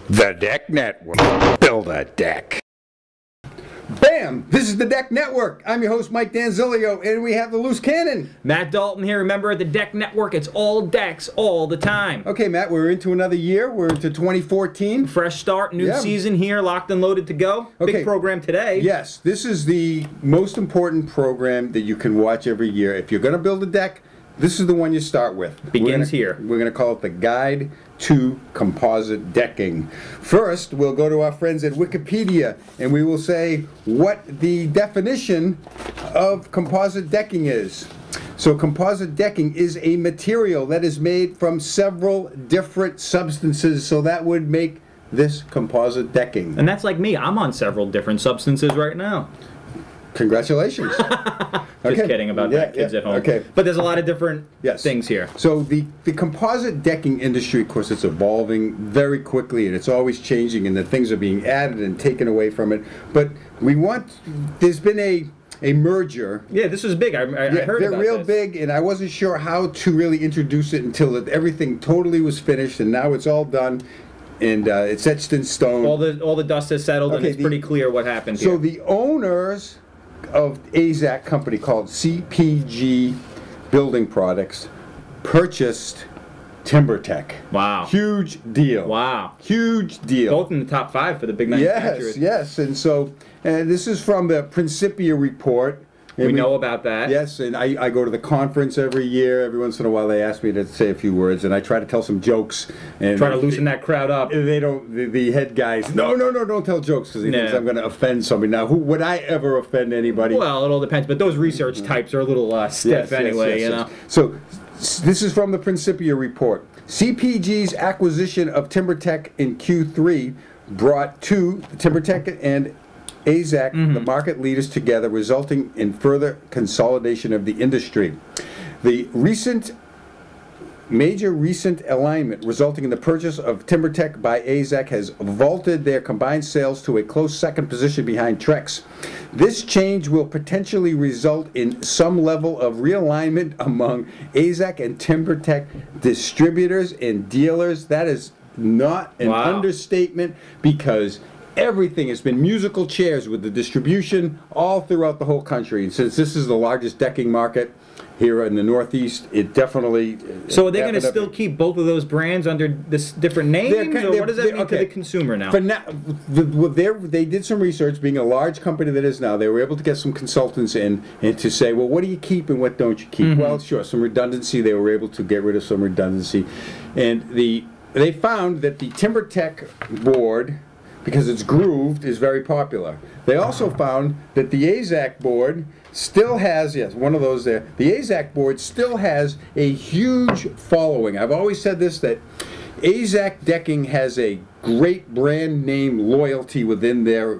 The Deck Network. Build a deck. Bam! This is the Deck Network. I'm your host, Mike Danzilio, and we have the loose cannon. Matt Dalton here. Remember, at the Deck Network, it's all decks all the time. Okay, Matt, we're into another year. We're into 2014. Fresh start, new season here, locked and loaded to go. Okay. Big program today. Yes, this is the most important program that you can watch every year. If you're going to build a deck, this is the one you start with. Begins here. We're going to call it the Guide to Composite Decking. First, we'll go to our friends at Wikipedia, and we will say what the definition of composite decking is. So composite decking is a material that is made from several different substances, so that would make this composite decking. And that's like me. I'm on several different substances right now. Congratulations. Just kidding about that, kids at home. Okay. But there's a lot of different things here. So the composite decking industry, of course, it's evolving very quickly, and it's always changing, and the things are being added and taken away from it. But there's been a merger. Yeah, this was big. I heard about this. They're real big, and I wasn't sure how to really introduce it until everything totally was finished, and now it's all done. And it's etched in stone. All the dust has settled, and it's pretty clear what happened here. So the owners of AZAC company called CPG Building Products purchased TimberTech. Wow. Huge deal. Wow. Huge deal. Both in the top 5 for the big manufacturers. Yes. And so this is from the Principia report. We know about that. Yes, and I go to the conference every year. Every once in a while they ask me to say a few words, and I try to tell some jokes. And try to loosen that crowd up. They don't, the head guys, no, don't tell jokes, because he thinks I'm going to offend somebody. Now, would I ever offend anybody? Well, it all depends, but those research types are a little stiff anyway, you know. So, this is from the Principia report. CPG's acquisition of TimberTech in Q3 brought TimberTech and AZAC, the market leaders, together, resulting in further consolidation of the industry. The major recent alignment resulting in the purchase of TimberTech by AZAC has vaulted their combined sales to a close second position behind Trex. This change will potentially result in some level of realignment among AZAC and TimberTech distributors and dealers. That is not an understatement, because everything has been musical chairs with the distribution all throughout the whole country. And since this is the largest decking market here in the Northeast, it definitely... So are they going to still keep both of those brands under this different names? Or what does that mean to the consumer now? For now, they did some research. Being a large company that is now, they were able to get some consultants in and to say, well, what do you keep and what don't you keep? Well, sure, some redundancy. They were able to get rid of some redundancy. And they found that the TimberTech board, because it's grooved, is very popular. They also found that the AZAC board still has, one of those there, the AZAC board still has a huge following. I've always said this, that AZAC decking has a great brand name loyalty within their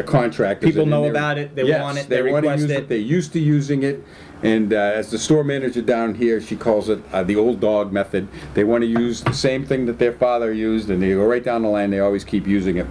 contractors. People know about it, they want it, they request it. They're used to using it. And as the store manager down here, she calls it the old dog method. They want to use the same thing that their father used, and they go right down the line. They always keep using it.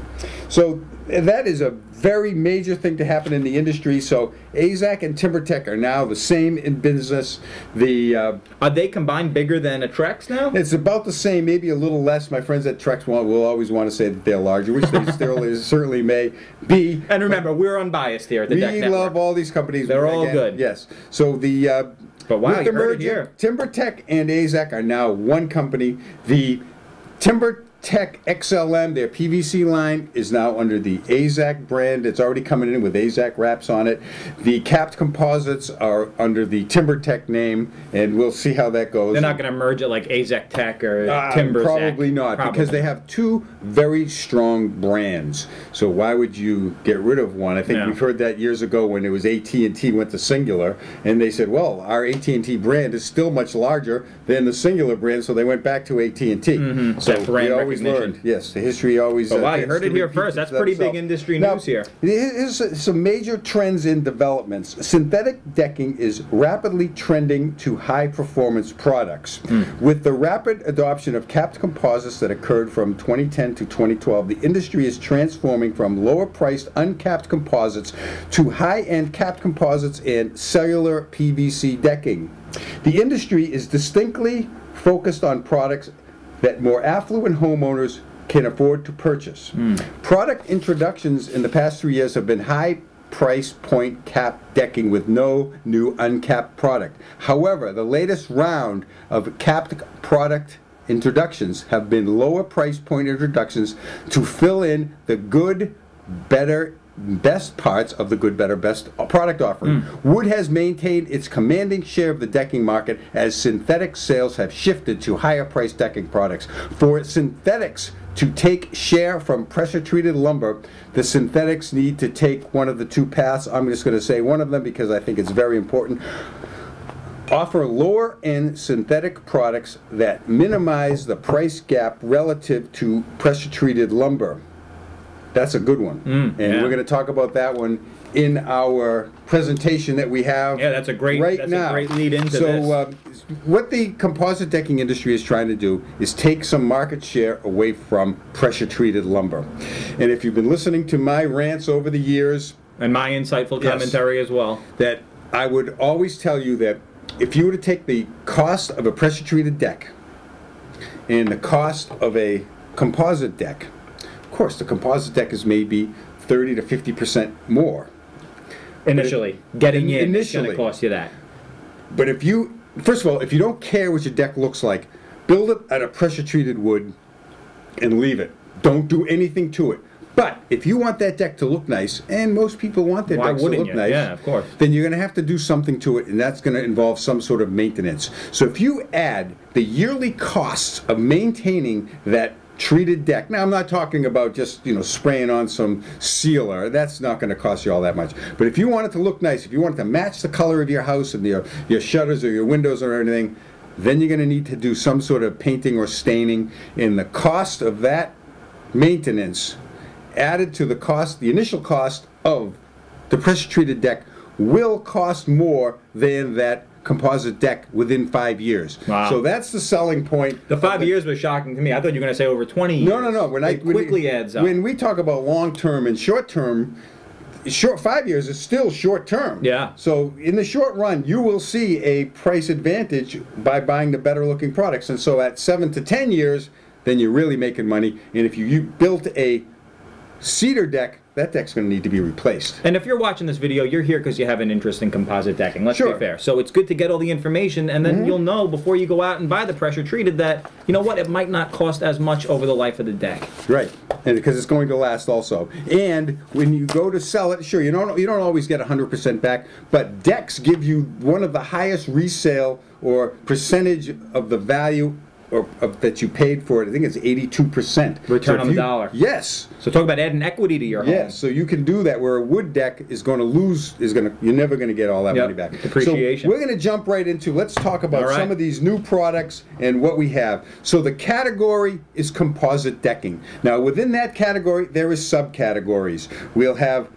So that is a very major thing to happen in the industry. So AZAC and TimberTech are now the same in business. Are they combined bigger than a Trex now? It's about the same, maybe a little less. My friends at Trex will always want to say that they're larger, which they certainly may be. And remember, we're unbiased here at the Deck Network. We love all these companies. They're all good. Yes. So but wow, with the merger, TimberTech and AZAC are now one company. The TimberTech XLM, their PVC line, is now under the AZAC brand. It's already coming in with AZAC wraps on it. The capped composites are under the TimberTech name, and we'll see how that goes. They're not going to merge it like AZAC Tech or TimberZac. Probably not, because they have two very strong brands. So why would you get rid of one? I think we've heard that years ago when it was AT&T went to Singular, and they said, well, our AT&T brand is still much larger than the Singular brand, so they went back to AT&T. So we always learned. Yes, the history always... But wow, you heard it here first. That's pretty big industry news here. Here's some major trends in developments. Synthetic decking is rapidly trending to high-performance products. With the rapid adoption of capped composites that occurred from 2010 to 2012, the industry is transforming from lower-priced uncapped composites to high-end capped composites and cellular PVC decking. The industry is distinctly focused on products that more affluent homeowners can afford to purchase. Product introductions in the past 3 years have been high price point capped decking with no new uncapped product. However, the latest round of capped product introductions have been lower price point introductions to fill in the good, better, best parts of the good, better, best product offering. Wood has maintained its commanding share of the decking market as synthetic sales have shifted to higher priced decking products. For synthetics to take share from pressure-treated lumber, the synthetics need to take one of the two paths. I'm just going to say one of them because I think it's very important. Offer lower-end synthetic products that minimize the price gap relative to pressure-treated lumber. That's a good one. And we're going to talk about that one in our presentation that we have. Yeah, that's a great a great lead into this. So what the composite decking industry is trying to do is take some market share away from pressure-treated lumber. And if you've been listening to my rants over the years, and my insightful commentary as well, that I would always tell you that if you were to take the cost of a pressure-treated deck and the cost of a composite deck, of course, the composite deck is maybe 30 to 50% more. Initially, getting in is going to cost you that. But if you, first of all, if you don't care what your deck looks like, build it out of pressure-treated wood and leave it. Don't do anything to it. But if you want that deck to look nice, and most people want their decks to look nice, yeah, of course, then you're going to have to do something to it, and that's going to involve some sort of maintenance. So if you add the yearly costs of maintaining that treated deck. Now, I'm not talking about just, spraying on some sealer. That's not going to cost you all that much. But if you want it to look nice, if you want it to match the color of your house and your shutters or your windows or anything, then you're going to need to do some sort of painting or staining. And the cost of that maintenance added to the initial cost of the pressure-treated deck will cost more than that composite deck within 5 years. Wow. So that's the selling point. The 5 years was shocking to me. I thought you were going to say over 20 years. No. It quickly adds up. When we talk about long-term and short-term, 5 years is still short-term. Yeah. So in the short run, you will see a price advantage by buying the better-looking products. And so at 7 to 10 years, then you're really making money. And if you built a cedar deck, that deck's going to need to be replaced. And if you're watching this video, you're here because you have an interest in composite decking. Let's be fair. So it's good to get all the information, and then you'll know before you go out and buy the pressure treated that, you know what, it might not cost as much over the life of the deck. Right, and because it's going to last also. And when you go to sell it, sure, you don't always get 100% back, but decks give you one of the highest resale or percentage of the value that you paid for it. I think it's 82%. Return on the dollar. Yes. So talk about adding equity to your home. Yes, so you can do that where a wood deck is going to lose, you're never going to get all that money back. Depreciation. So we're going to jump right into, let's talk about some of these new products and what we have. So the category is composite decking. Now within that category, there is subcategories. We'll have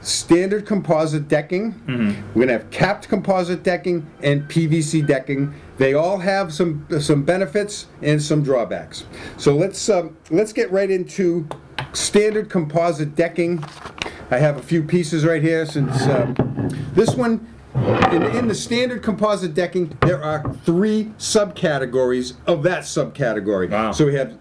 standard composite decking. We're going to have capped composite decking and PVC decking. They all have some benefits and some drawbacks. So let's get right into standard composite decking. I have a few pieces right here since this one. In the standard composite decking, there are 3 subcategories of that subcategory. Wow. So we have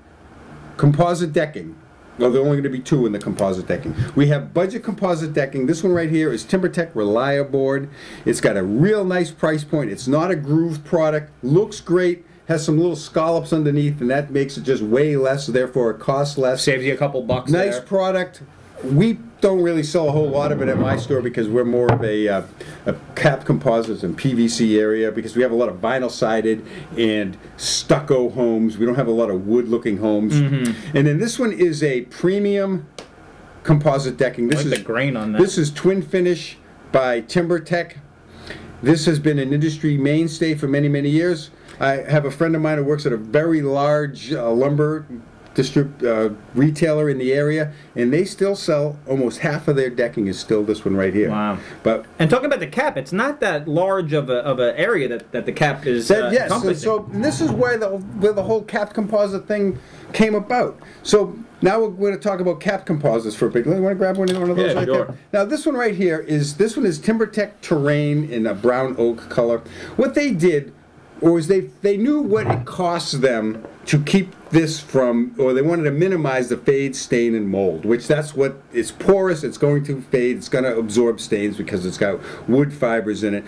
composite decking. Well, there are only going to be 2 in the composite decking. We have budget composite decking. This one right here is TimberTech Reliaboard. It's got a real nice price point. It's not a grooved product. Looks great. Has some little scallops underneath, and that makes it just way less, therefore it costs less. Saves you a couple bucks Nice there. product. We don't really sell a whole lot of it at my store because we're more of a capped composites and PVC area because we have a lot of vinyl sided and stucco homes. We don't have a lot of wood looking homes. And then this one is a premium composite decking. This I like is the grain on that. This is Twin Finish by TimberTech. This has been an industry mainstay for many, many years. I have a friend of mine who works at a very large lumber retailer in the area, and they still sell almost half of their decking is still this one right here. Wow! And talking about the cap, it's not that large of an area that the cap is encompassing. So this is where the whole capped composite thing came about. So now we're going to talk about capped composites for a bit. You want to grab one of those right there? Now this one right here is TimberTech Terrain in a brown oak color. What they did was they knew what it costs them to keep this from, or they wanted to minimize the fade, stain, and mold, which that's what, it's porous, it's going to fade, it's going to absorb stains because it's got wood fibers in it.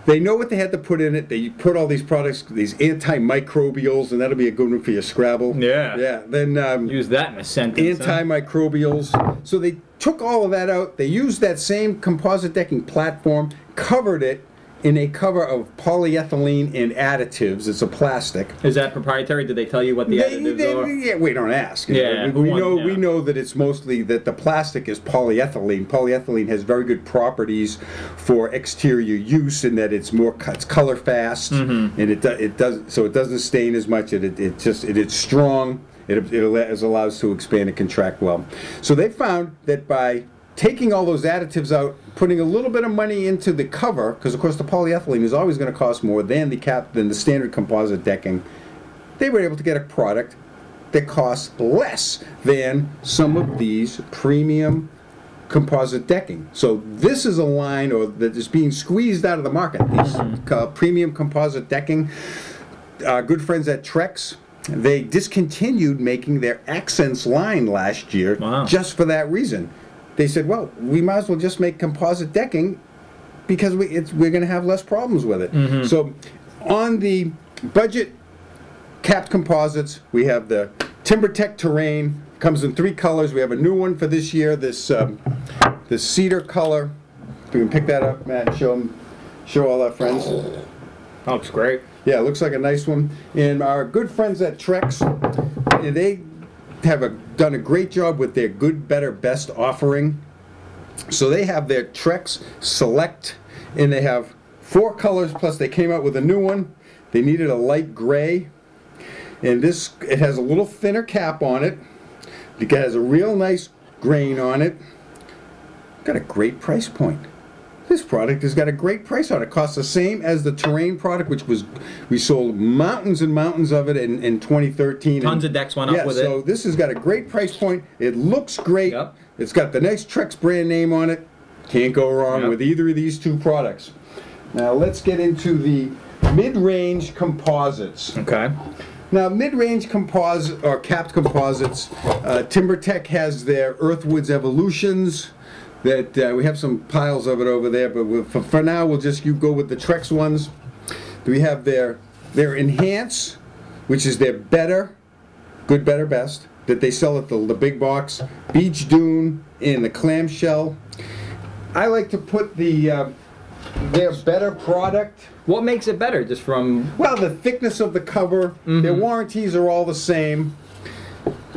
They know what they had to put in it. They put all these products, these antimicrobials, and that'll be a good one for your Scrabble. Yeah. Yeah. Then use that in a sentence. Antimicrobials. So they took all of that out. They used that same composite decking platform, covered it in a cover of polyethylene and additives. It's a plastic. Is that proprietary? Did they tell you what the additives are? Yeah, we don't ask. Yeah, we know that it's mostly that the plastic is polyethylene. Polyethylene has very good properties for exterior use in that it's color fast, and it doesn't stain as much. It's strong. It allows to expand and contract well. So they found that by taking all those additives out, putting a little bit of money into the cover, because of course the polyethylene is always going to cost more than the standard composite decking, they were able to get a product that costs less than some of these premium composite decking. So this is a line that is being squeezed out of the market. These premium composite decking. Our good friends at Trex, they discontinued making their Accents line last year just for that reason. They said, well, we might as well just make composite decking because we're going to have less problems with it. So on the budget capped composites, we have the TimberTech Terrain. Comes in 3 colors. We have a new one for this year, this cedar color. If we can pick that up, Matt, and show all our friends. That looks great. Yeah, it looks like a nice one. And our good friends at Trex, they have done a great job with their good, better, best offering. So they have their Trex Select, and they have 4 colors, plus they came out with a new one. They needed a light gray, and it has a little thinner cap on it. It has a real nice grain on it. Got a great price point. This product has got a great price on it. It costs the same as the Terrain product, which we sold mountains and mountains of it in 2013. Tons of decks went up with it. So this has got a great price point. It looks great. Yep. It's got the nice Trex brand name on it. Can't go wrong with either of these 2 products. Now let's get into the mid-range composites. Okay. Now, mid-range composite or capped composites, TimberTech has their Earthwoods Evolutions. That we have some piles of it over there, but for now we'll just go with the Trex ones. We have their Enhance, which is their better, good, better, best, that they sell at the big box. Beach Dune in the clamshell. I like to put their better product. What makes it better? Just from... Well, the thickness of the cover. Their warranties are all the same.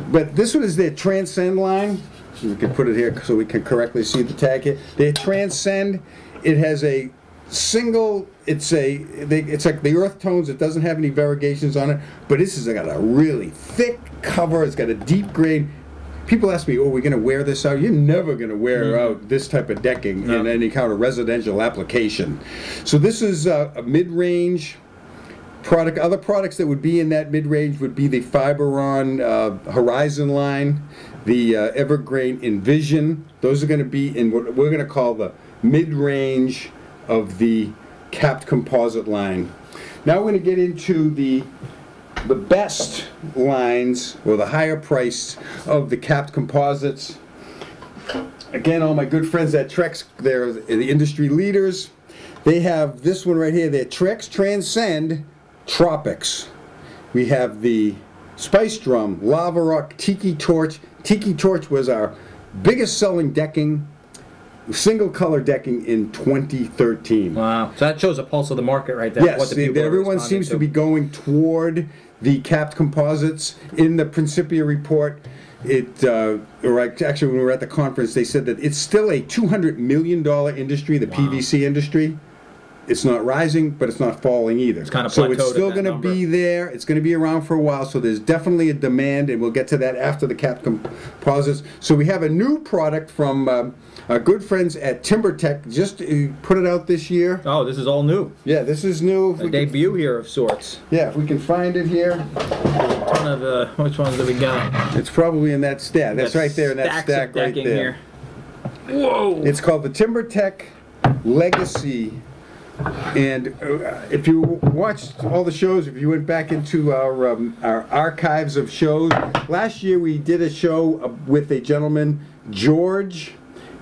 But this one is their Transcend line. We can put it here so we can correctly see the tag here. Their Transcend, it has a single, it's like the earth tones. It doesn't have any variegations on it, but this has got a really thick cover. It's got a deep grain. People ask me, oh, we're going to wear this out? You're never going to wear out this type of decking in any kind of residential application. So this is a mid-range product. Other products that would be in that mid-range would be the Fiberon Horizon line, the Evergreen Envision. Those are going to be in what we're going to call the mid-range of the capped composite line. Now we're going to get into the best lines, or the higher price of the capped composites. Again, all my good friends at Trex, they're the industry leaders. They have this one right here, their Trex Transcend Tropics. We have the Spice Drum, Lava Rock, Tiki Torch. Tiki Torch was our biggest selling decking, single color decking in 2013. Wow. So that shows a pulse of the market right there. Yes, everyone seems to be going toward the capped composites. In the Principia report, actually when we were at the conference, they said that it's still a $200 million industry, the PVC industry. It's not rising, but it's not falling either. It's kind of so plateaued. It's still going to be there. It's going to be around for a while. So there's definitely a demand, and we'll get to that after the capped composites. So we have a new product from our good friends at TimberTech. Just put it out this year. Oh, this is all new. Yeah, this is new. A debut here of sorts. Yeah, if we can find it here. A ton of which ones do we got? It's probably in that stack. That's right there in that stack right there. Here. Whoa! It's called the TimberTech Legacy And if you watched all the shows, if you went back into our archives of shows, last year we did a show with a gentleman, George,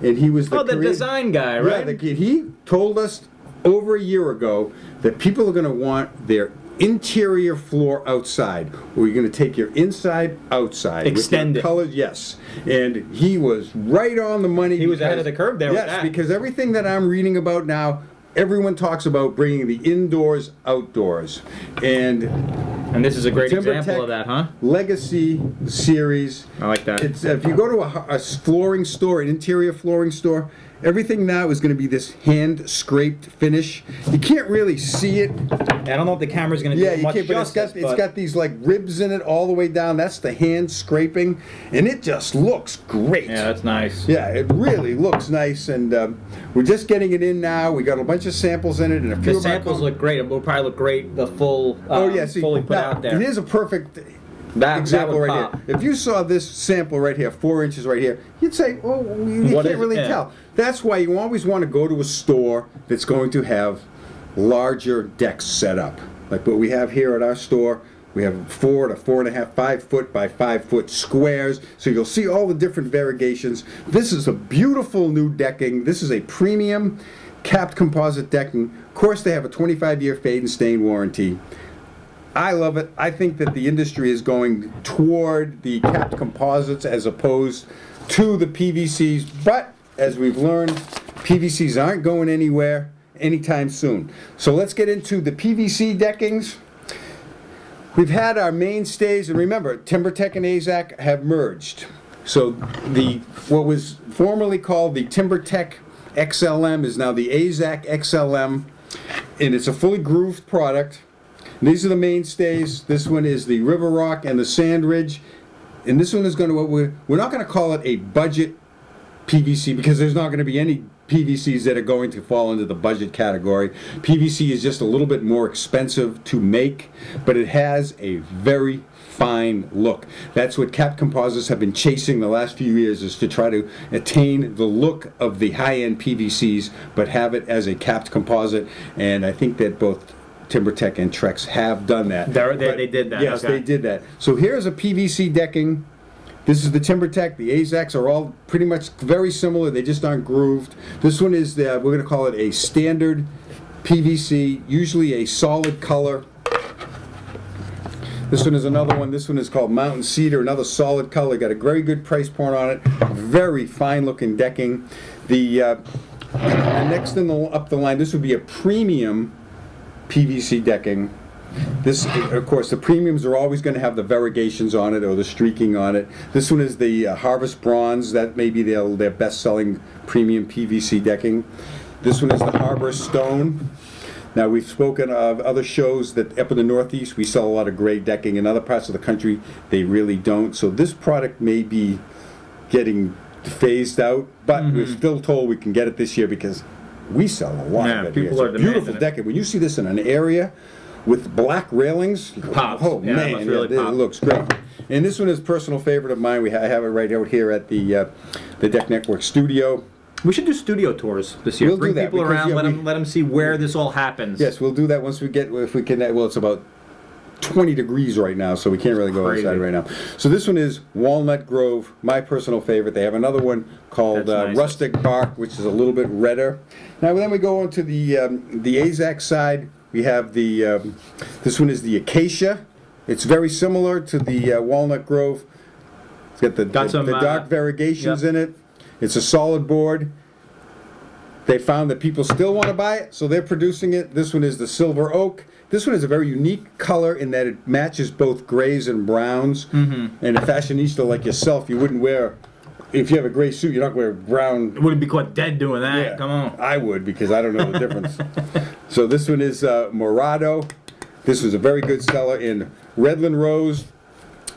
and he was the design guy, right? Yeah, he told us over a year ago that people are going to want their interior floor outside, or you're going to take your inside outside. Extend it. Colors, yes. And he was right on the money. He was ahead of the curve there. Yes, with that. because everything that I'm reading about now, everyone talks about bringing the indoors outdoors. And this is a great Timber example Tech of that, huh? Legacy series. I like that. It's, if you go to a flooring store, an interior flooring store, everything now is going to be this hand-scraped finish. You can't really see it. I don't know if the camera's going to do much justice, it's got these like ribs in it all the way down. That's the hand scraping, and it just looks great. Yeah, that's nice. Yeah, it really looks nice, and we're just getting it in now. We got a bunch of samples in it, and a few The samples look great. It will probably look great the full, fully put out there. Here's a perfect That example would right pop. here. If you saw this sample right here, 4 inches right here, you'd say, "Oh, you can't really tell." That's why you always want to go to a store that's going to have larger decks set up, like what we have here at our store. We have 4 to 4.5, 5 foot by 5 foot squares, so you'll see all the different variegations. This is a beautiful new decking. This is a premium capped composite decking. Of course, they have a 25-year fade and stain warranty. I love it. I think that the industry is going toward the capped composites as opposed to the PVCs, but as we've learned, PVCs aren't going anywhere anytime soon. So let's get into the PVC deckings. We've had our mainstays, and remember, TimberTech and AZEK have merged. So what was formerly called the TimberTech XLM is now the AZEK XLM, and it's a fully grooved product. And these are the mainstays. This one is the River Rock and the Sand Ridge, and this one is going to, we're not going to call it a budget PVC because there's not going to be any PVCs that are going to fall into the budget category. PVC is just a little bit more expensive to make, but it has a very fine look. That's what capped composites have been chasing the last few years, is to try to attain the look of the high-end PVCs, but have it as a capped composite. And I think that both TimberTech and Trex have done that. They did that. Yes, okay. they did that. So here's a PVC decking. This is the TimberTech. The AZEKs are all pretty much very similar. They just aren't grooved. This one is we're going to call it a standard PVC, usually a solid color. This one is another one. This one is called Mountain Cedar, another solid color. Got a very good price point on it. Very fine looking decking. The next up the line, this would be a premium PVC decking. This, of course, the premiums are always going to have the variegations on it or the streaking on it. This one is the Harvest Bronze. That may be their best-selling premium PVC decking. This one is the Harbor Stone. Now, we've spoken of other shows that up in the Northeast, we sell a lot of gray decking. In other parts of the country, they really don't. So this product may be getting phased out, but we're still told we can get it this year because we sell a lot of it. People are it's a beautiful decking. When you see this in an area with black railings, pops. Oh yeah, man, it looks great. And this one is a personal favorite of mine. I have it right out here at the Deck Network studio. We should do studio tours this year. We'll Bring do that people because, around, let them see where this all happens. Yes, we'll do that once we get, if we can. Well, it's about 20 degrees right now, so we can't really go outside right now. So this one is Walnut Grove, my personal favorite. They have another one called nice. Rustic Bark, which is a little bit redder. Now then we go on to the AZEK side. We have this one is the Acacia. It's very similar to the Walnut Grove. It's got the dark variegations in it. It's a solid board. They found that people still want to buy it, so they're producing it. This one is the Silver Oak. This one is a very unique color in that it matches both grays and browns. And a fashionista like yourself, you wouldn't wear, if you have a gray suit, you're not going to wear brown. It wouldn't be caught dead doing that. Yeah, come on. I would, because I don't know the difference. So this one is Morado. This was a very good seller in Redland Rose.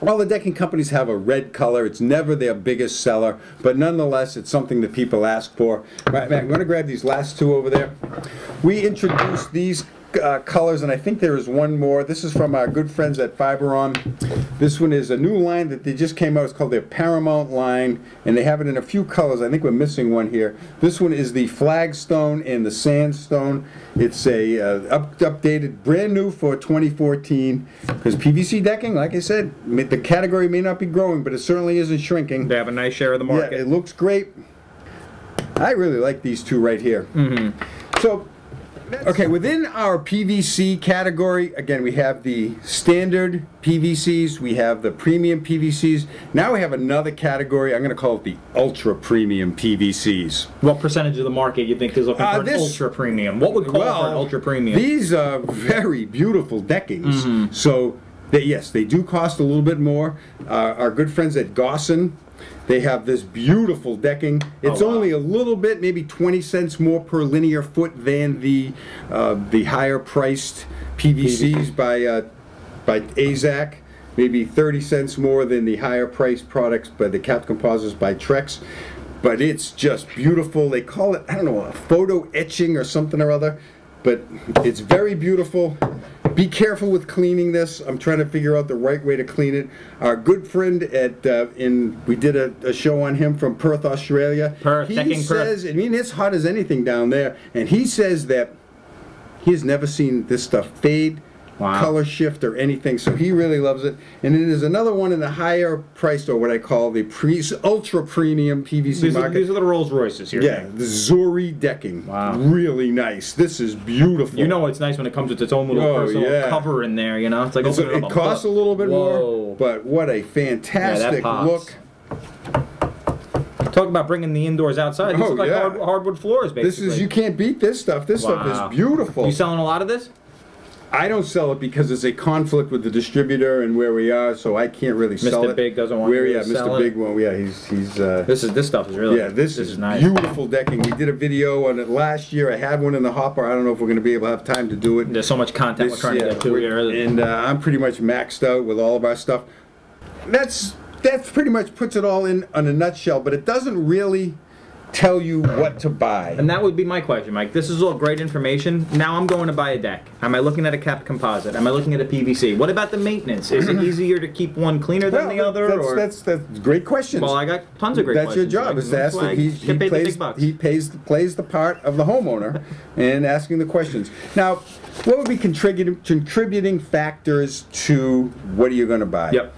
All the decking companies have a red color. It's never their biggest seller, but nonetheless, it's something that people ask for. Right, I'm going to grab these last two over there. We introduced these colors, and I think there is one more. This is from our good friends at Fiberon. This one is a new line that they just came out. It's called their Paramount line, and they have it in a few colors. I think we're missing one here. This one is the Flagstone and the Sandstone. It's a updated, brand new for 2014. Because PVC decking, like I said, the category may not be growing, but it certainly isn't shrinking. They have a nice share of the market. Yeah, it looks great. I really like these two right here. So, okay, within our PVC category, again, we have the standard PVCs, we have the premium PVCs. Now we have another category, I'm going to call it the ultra premium PVCs. What percentage of the market you think is looking for an ultra premium? What would qualify for an ultra premium? These are very beautiful deckings. So, yes, they do cost a little bit more. Our good friends at Gosson, they have this beautiful decking. It's only a little bit, maybe 20 cents more per linear foot than the higher priced PVCs by AZAC. Maybe 30 cents more than the higher priced products by the Cap Composites by Trex. But it's just beautiful. They call it, I don't know, a photo etching or something or other. But it's very beautiful. Be careful with cleaning this. I'm trying to figure out the right way to clean it. Our good friend at we did a show on him from Perth, Australia. He says, I mean, it's hot as anything down there, and he says that he has never seen this stuff fade, color shift, or anything. So he really loves it. And then there's another one in the higher priced, or what I call the ultra premium PVC market. These are the Rolls Royces here. Yeah, the Zuri decking. Wow, really nice. This is beautiful. You know it's nice when it comes with its own little personal cover in there. You know, it's like it costs a little bit more, but what a fantastic look. Talk about bringing the indoors outside. These look like hardwood floors, basically. This is, you can't beat this stuff. This stuff is beautiful. You selling a lot of this? I don't sell it because it's a conflict with the distributor and where we are, so I can't really sell it. Mr. Big doesn't want to sell Mr. Big won't. Yeah, he's. This stuff is really. Yeah, this is nice. Beautiful decking. We did a video on it last year. I had one in the hopper. I don't know if we're going to be able to have time to do it. There's so much content we're trying to get to here. And I'm pretty much maxed out with all of our stuff. That pretty much puts it all in a nutshell, but it doesn't really tell you what to buy. And that would be my question, Mike. This is all great information. Now I'm going to buy a deck. Am I looking at a Cap Composite? Am I looking at a PVC? What about the maintenance? Is it easier to keep one cleaner than the other? That's great questions. Well, I got tons of great questions. That's your job, is to ask he plays the part of the homeowner and asking the questions. Now, what would be contributing factors to what are you going to buy? Yep.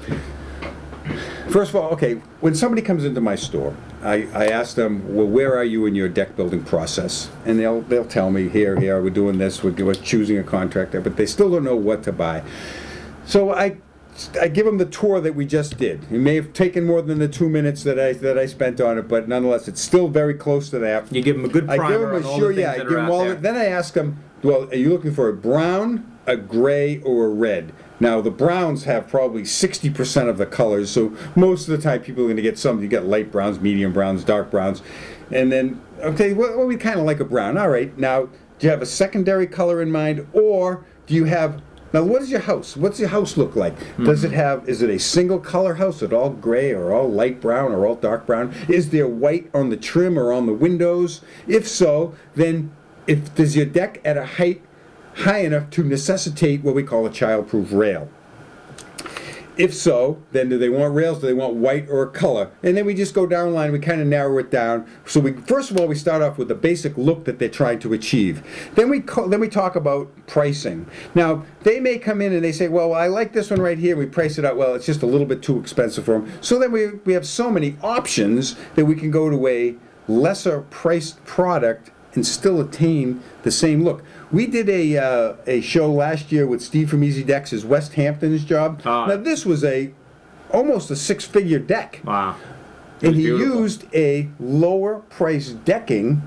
First of all, okay, when somebody comes into my store, I ask them, well, where are you in your deck building process? And they'll tell me, here, we're doing this, we're choosing a contractor, but they still don't know what to buy. So I give them the tour that we just did. It may have taken more than the 2 minutes that I spent on it, but nonetheless, it's still very close to that. You give them a good primer on all the things that are out there. Then I ask them, well, are you looking for a brown, a gray, or a red? Now, the browns have probably 60% of the colors, so most of the time people are going to get some. You get light browns, medium browns, dark browns. And then, okay, well, we kind of like a brown. All right, now, do you have a secondary color in mind, or do you have, now what is your house? What's your house look like? Does it have, is it a single color house, is it all gray or all light brown or all dark brown? Is there white on the trim or on the windows? If so, then does your deck at a height high enough to necessitate what we call a child-proof rail? If so, then do they want rails? Do they want white or a color? And then we just go down the line. We kind of narrow it down. So first of all, we start off with the basic look that they're trying to achieve. Then we talk about pricing. Now, they may come in and they say, well, I like this one right here. We price it out. Well, it's just a little bit too expensive for them. So then we have so many options that we can go to a lesser priced product and still attain the same look. We did a show last year with Steve from Easy Decks, his West Hampton's job. Now this was almost a six-figure deck. Wow. And he used a lower priced decking.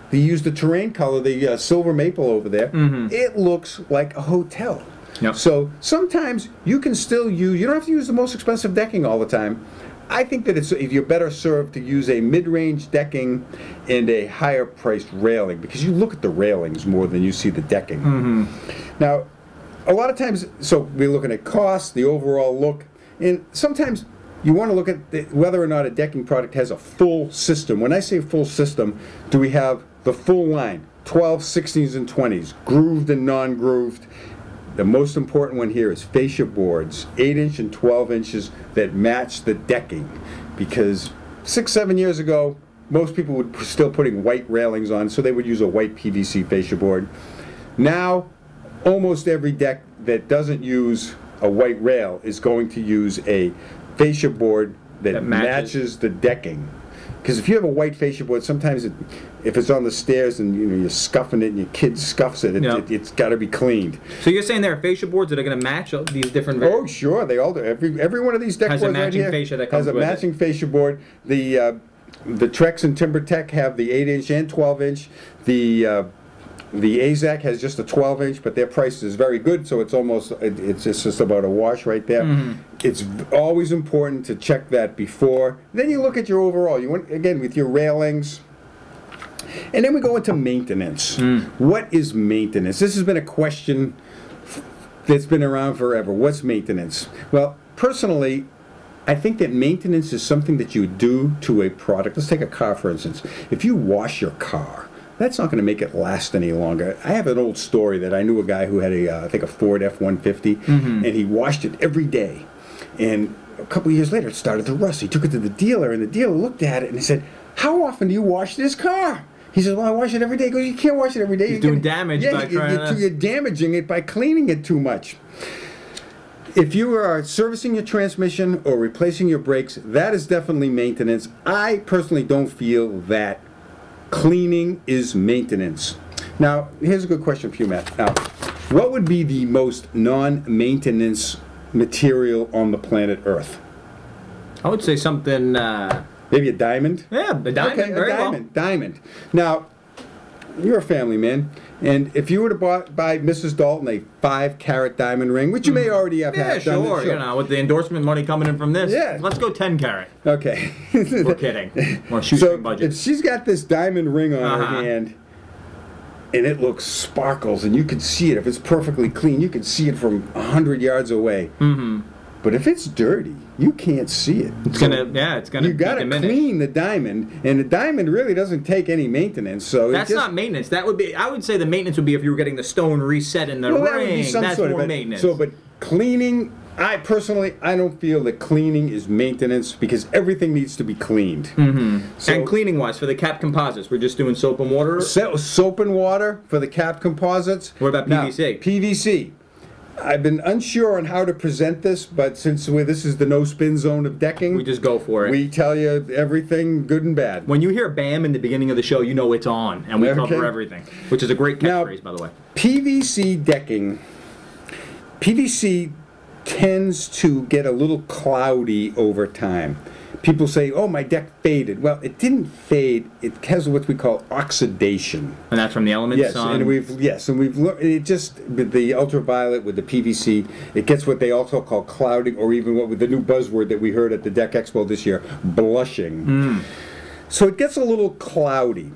He used the terrain color, the silver maple over there. It looks like a hotel. Yep. So sometimes you can still use, you don't have to use the most expensive decking all the time. I think that you're better served to use a mid-range decking and a higher priced railing, because you look at the railings more than you see the decking. Now, a lot of times, so we're looking at cost, the overall look, and sometimes you want to look at whether or not a decking product has a full system. When I say full system, do we have the full line? 12, 16s, and 20s, grooved and non-grooved. The most important one here is fascia boards, 8-inch and 12 inches that match the decking. Because 6, 7 years ago, most people would still putting white railings on, so they would use a white PVC fascia board. Now, almost every deck that doesn't use a white rail is going to use a fascia board that matches the decking. Because if you have a white fascia board, sometimes if it's on the stairs and you're scuffing it and your kid scuffs it, it's got to be cleaned. So you're saying there are fascia boards that are going to match these different? Oh, sure, they all do. Every one of these deck boards right here has a matching fascia board. The Trex and TimberTech have the 8-inch and 12-inch. The AZAC has just a 12-inch, but their price is very good, so it's almost, it's just about a wash right there. It's always important to check that before. Then you look at your overall. You want, again, with your railings. And then we go into maintenance. What is maintenance? This has been a question that's been around forever. What's maintenance? Well, personally, I think that maintenance is something that you do to a product. Let's take a car, for instance. If you wash your car, that's not going to make it last any longer. I have an old story that I knew a guy who had I think a Ford F-150, and he washed it every day. And a couple of years later, it started to rust. He took it to the dealer, and the dealer looked at it and he said, "How often do you wash this car?" He says, "Well, I wash it every day." He goes, "You can't wash it every day. You're doing damage by trying to... You're damaging it by cleaning it too much." If you are servicing your transmission or replacing your brakes, that is definitely maintenance. I personally don't feel that cleaning is maintenance. Now, here's a good question for you, Matt. Now, what would be the most non-maintenance material on the planet Earth? I would say something... maybe a diamond? Yeah, a diamond. Okay, a diamond. Diamond. Now, you're a family man, and if you were to buy Mrs. Dalton a 5-carat diamond ring, which you may already have had done. Sure, you know, with the endorsement money coming in from this, let's go 10-carat. Okay. We're kidding. Or shoestring budget. If she's got this diamond ring on her hand, and it looks sparkles, and you can see it, if it's perfectly clean, you can see it from 100 yards away. But if it's dirty, you can't see it. It's gonna. You got to clean the diamond, and the diamond really doesn't take any maintenance. So that's not maintenance. That would be. I would say the maintenance would be if you were getting the stone reset in the ring. That would be some that's sort more of maintenance. So, but cleaning, I personally, I don't feel that cleaning is maintenance because everything needs to be cleaned. So, and cleaning wise, for the cap composites, we're just doing soap and water. Soap and water for the cap composites. What about PVC? Now, PVC. I've been unsure on how to present this, but since this is the no-spin zone of decking, we just go for it. We tell you everything, good and bad. When you hear BAM in the beginning of the show, you know it's on, and we cover everything, which is a great catchphrase, by the way. PVC decking, PVC tends to get a little cloudy over time. People say, "Oh, my deck faded." Well, it didn't fade. It has what we call oxidation. And that's from the elements. Yes, and we've learned it just with the ultraviolet with the PVC. It gets what they also call clouding, or even what with the new buzzword that we heard at the Deck Expo this year, blushing. So it gets a little cloudy.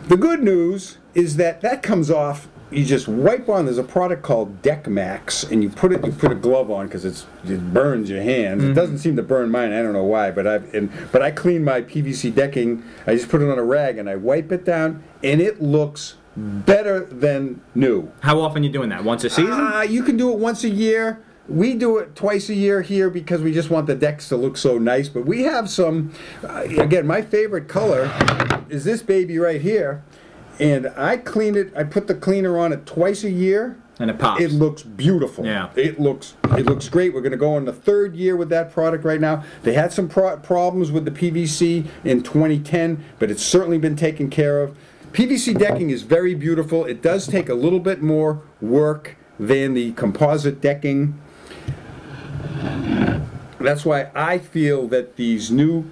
The good news is that comes off. You just wipe on. There's a product called Deck Max, and you put a glove on because it burns your hands. It doesn't seem to burn mine. I don't know why, but I clean my PVC decking. I just put it on a rag and I wipe it down, and it looks better than new. How often are you doing that? Once a season? You can do it once a year. We do it twice a year here because we just want the decks to look so nice. But we have some. Again, my favorite color is this baby right here. And I clean it. I put the cleaner on it twice a year, and it pops. It looks beautiful. Yeah, it looks great. We're going to go on the 3rd year with that product right now. They had some problems with the PVC in 2010, but it's certainly been taken care of. PVC decking is very beautiful. It does take a little bit more work than the composite decking. That's why I feel that these new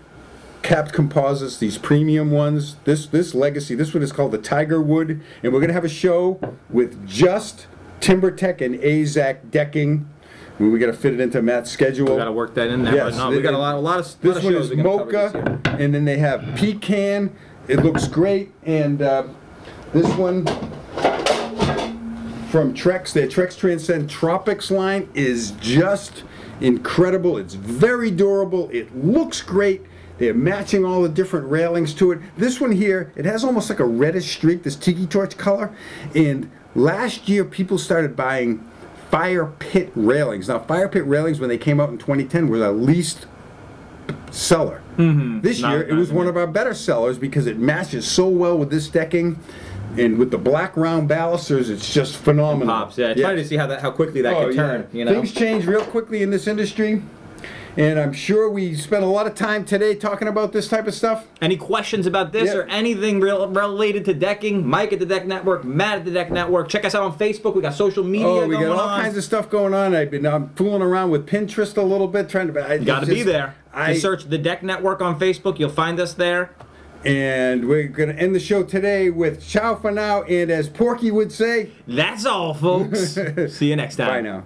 capped composites, these premium ones, this legacy, this one is called the Tiger Wood, and we're going to have a show with just TimberTech and AZAC decking. We got to fit it into Matt's schedule. We got to work that in there. Yes, no, we got a lot of this one shows is Mocha, and then they have Pecan. It looks great, and this one from Trex, their Trex Transcend Tropics line is just incredible. It's very durable. It looks great. They're matching all the different railings to it. This one here, it has almost like a reddish streak, this tiki torch color. And last year, people started buying fire pit railings. Now, fire pit railings, when they came out in 2010, were the least seller. This year, it was one of our better sellers because it matches so well with this decking. And with the black round balusters, it's just phenomenal. Pops, yeah. Try to see how quickly that can turn. You know? Things change real quickly in this industry. And I'm sure we spent a lot of time today talking about this type of stuff. Any questions about this or anything related to decking? Mike at the Deck Network, Matt at the Deck Network. Check us out on Facebook. We got social media going on. We got all kinds of stuff going on. I'm fooling around with Pinterest a little bit, trying to. You got to be there. Just search the Deck Network on Facebook. You'll find us there. And we're going to end the show today with ciao for now. And as Porky would say, that's all, folks. See you next time. Bye now.